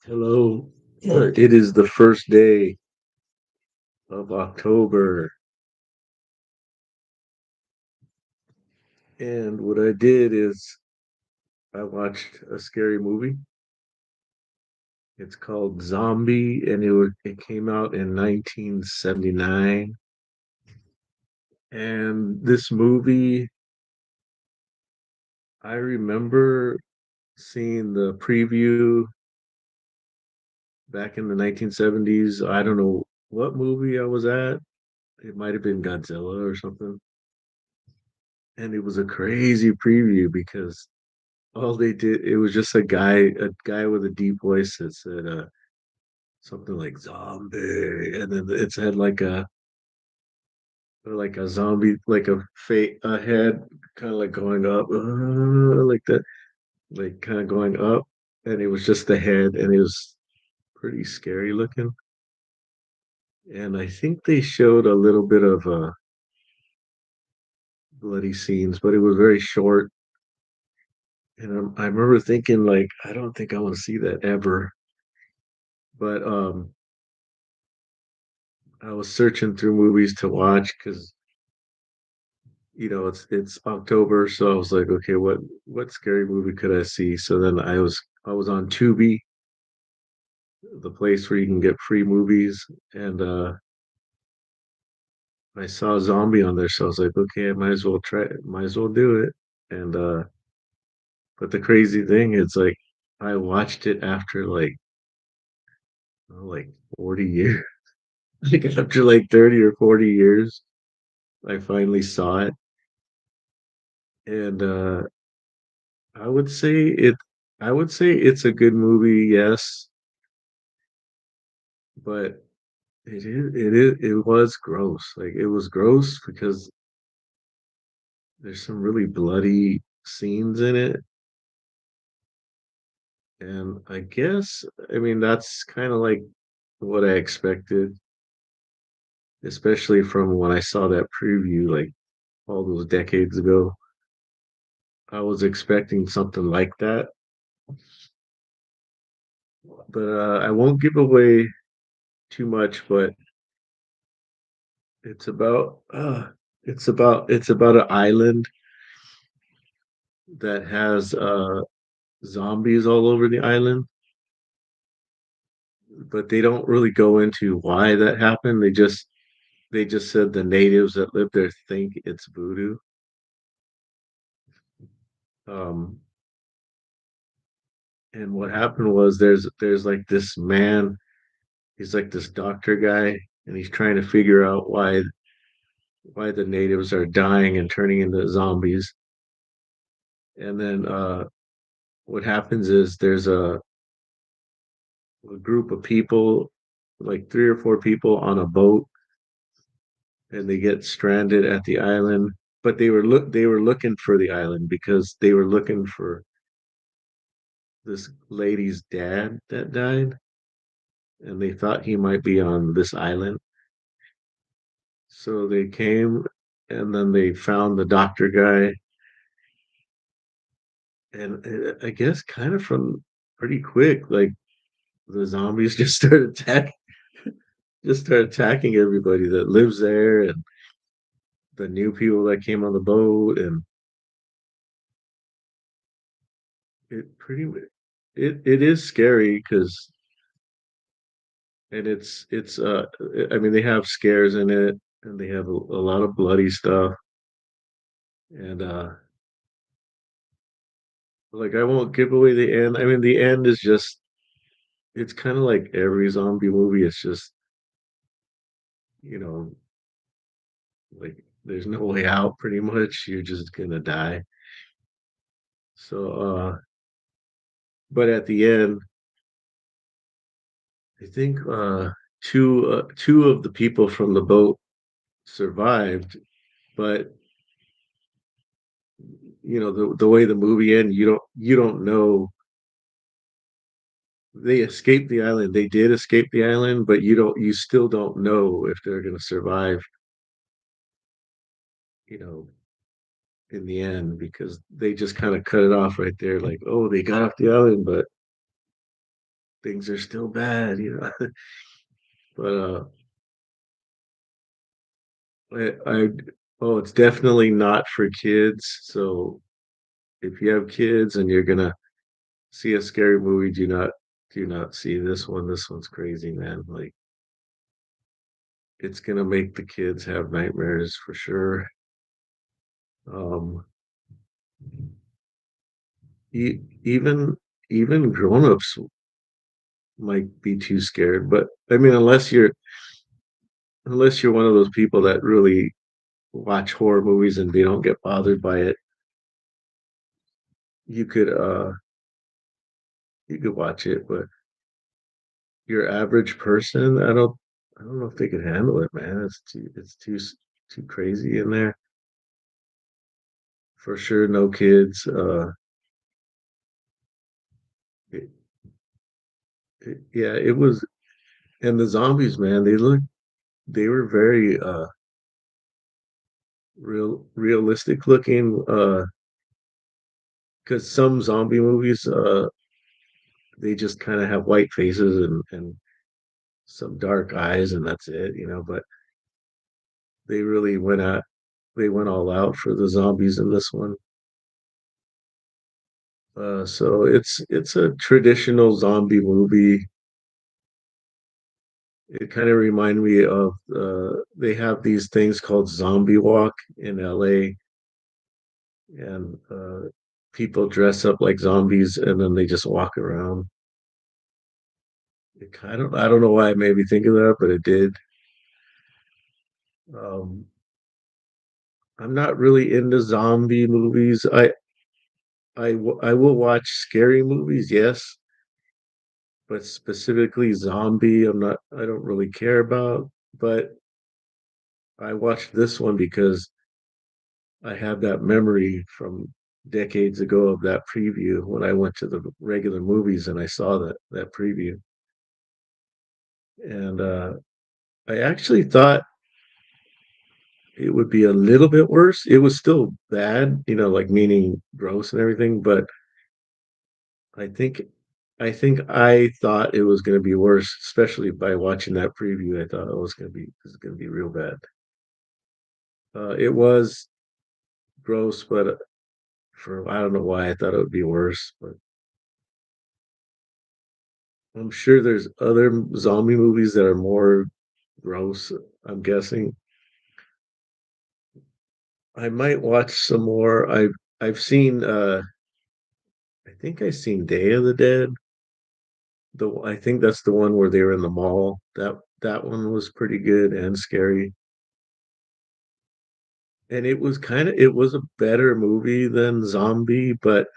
Hello. It is the first day of October, and what I did is I watched a scary movie. It's called Zombie, and it came out in 1979. And this movie, I remember seeing the preview back in the 1970s. I don't know what movie I was at. It might have been Godzilla or something. And it was a crazy preview because all they did, it was just a guy with a deep voice that said something like zombie, and then it's had like a zombie, like a head kind of like going up, like that, like kind of going up, and it was just the head, and it was pretty scary looking. And I think they showed a little bit of bloody scenes, but it was very short. And I remember thinking like, I don't think I want to see that ever. But I was searching through movies to watch because it's October, so I was like, okay, what scary movie could I see? So then I was on Tubi, the place where you can get free movies, and I saw Zombie on there, so I was like, okay, I might as well try it, might as well do it. And but the crazy thing is like I watched it after like 40 years. Like after like 30 or 40 years, I finally saw it. And I would say it I would say it's a good movie, yes, but it was gross. Like it was gross because there's some really bloody scenes in it. And I guess I mean that's kind of like what I expected, especially from when I saw that preview like all those decades ago. I was expecting something like that, but I won't give away too much, but it's about it's about an island that has zombies all over the island, but they don't really go into why that happened. They just said the natives that live there think it's voodoo. Um, and what happened was there's like this man, he's like this doctor guy, and he's trying to figure out why the natives are dying and turning into zombies. And then what happens is there's a group of people, like three or four people on a boat, and they get stranded at the island. But they were looking for the island because they were looking for this lady's dad that died, and they thought he might be on this island. So they came, and then they found the doctor guy, and I guess kind of from pretty quick, like the zombies just start attacking everybody that lives there and the new people that came on the boat, and it pretty it is scary because and it's I mean they have scares in it, and they have a lot of bloody stuff, and like I won't give away the end. I mean the end is just it's kind of like every zombie movie. It's just, you know, like there's no way out pretty much. You're just gonna die. So but at the end, I think two of the people from the boat survived, but the way the movie ends, you don't know. They escaped the island. They did escape the island, but you still don't know if they're going to survive, you know, in the end, because they just kind of cut it off right there, like, oh, they got off the island, but things are still bad, you know. But I oh, it's definitely not for kids. So if you have kids and you're gonna see a scary movie, do not see this one. This one's crazy, man. Like it's gonna make the kids have nightmares for sure. Um, even even grown-ups might be too scared. But I mean, unless you're one of those people that really watch horror movies and they don't get bothered by it, you could uh you could watch it. But your average person, I don't know if they could handle it, man. It's too crazy in there. For sure, no kids. It, yeah, it was, and the zombies, man. They were very realistic looking. Because some zombie movies, they just kind of have white faces and some dark eyes, and that's it, you know. But they really they went all out for the zombies in this one. So it's a traditional zombie movie. It kind of reminded me of they have these things called Zombie Walk in LA, and people dress up like zombies and then they just walk around. I don't know why it made me think of that, but it did. Um, I'm not really into zombie movies. I will watch scary movies, yes, but specifically zombie, I don't really care about. But I watched this one because I have that memory from decades ago of that preview when I went to the regular movies and I saw that preview. And I actually thought it would be a little bit worse. It was still bad, you know, like meaning gross and everything, but I think I thought it was going to be worse, especially by watching that preview. I thought this is going to be real bad. It was gross, but for I don't know why I thought it would be worse, but I'm sure there's other zombie movies that are more gross. I'm guessing I might watch some more. I've seen I think I've seen Day of the Dead. I think that's the one where they were in the mall. That one was pretty good and scary. And it was a better movie than Zombie, but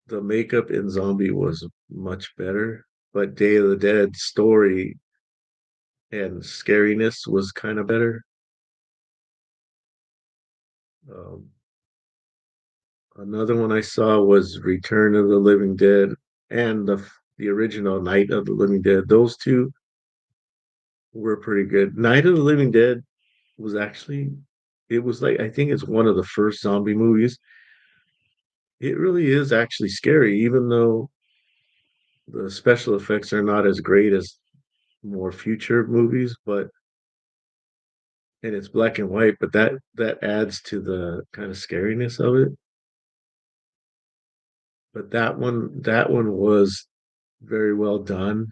the makeup in Zombie was much better. But Day of the Dead story and scariness was kind of better. Um, Another one I saw was Return of the Living Dead and the original Night of the Living Dead. Those two were pretty good. Night of the Living Dead was actually it was like I think it's one of the first zombie movies. It really is actually scary, even though the special effects are not as great as more future movies, but and it's black and white, but that adds to the kind of scariness of it. But that one was very well done.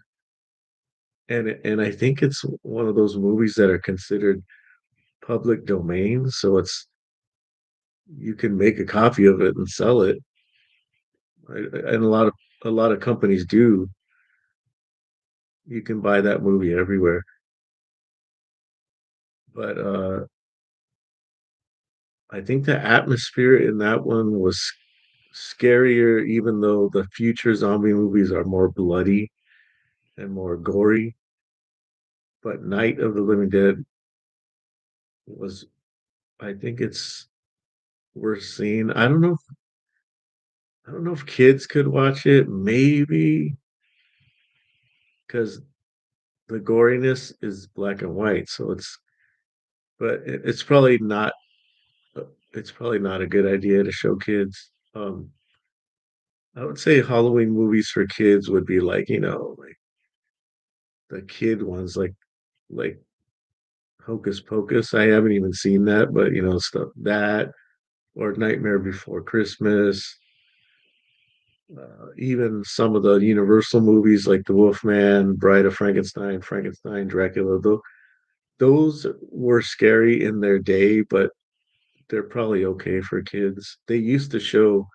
And I think it's one of those movies that are considered public domain, so it's you can make a copy of it and sell it. And a lot of companies do. You can buy that movie everywhere. But I think the atmosphere in that one was scarier, even though the future zombie movies are more bloody and more gory. But Night of the Living Dead was, I think it's worth seeing. I don't know if kids could watch it, maybe because the goriness is black and white, so but it's probably not a good idea to show kids. I would say Halloween movies for kids would be like, like the kid ones, like Hocus Pocus. I haven't even seen that, but stuff that or Nightmare Before Christmas. Even some of the Universal movies like The Wolfman, Bride of Frankenstein, Frankenstein, Dracula. Those were scary in their day, but they're probably okay for kids. They used to show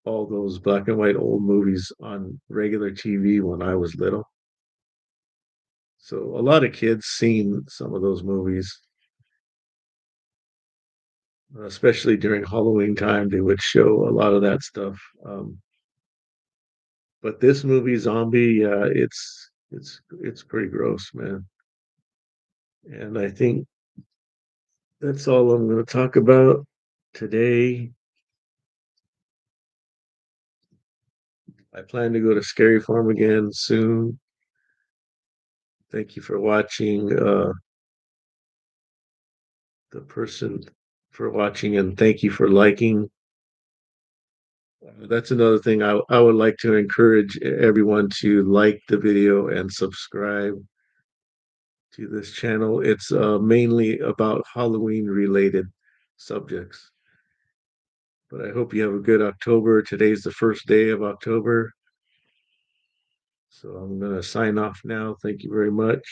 all those black and white old movies on regular TV when I was little. So a lot of kids seen some of those movies, especially during Halloween time. They would show a lot of that stuff. But this movie, Zombie, it's pretty gross, man. And I think that's all I'm going to talk about today. I plan to go to Scary Farm again soon. Thank you for watching, the person for watching, and thank you for liking. That's another thing I would like to encourage everyone to like the video and subscribe to this channel. It's mainly about Halloween related subjects. But I hope you have a good October. Today's the first day of October. So I'm going to sign off now. Thank you very much.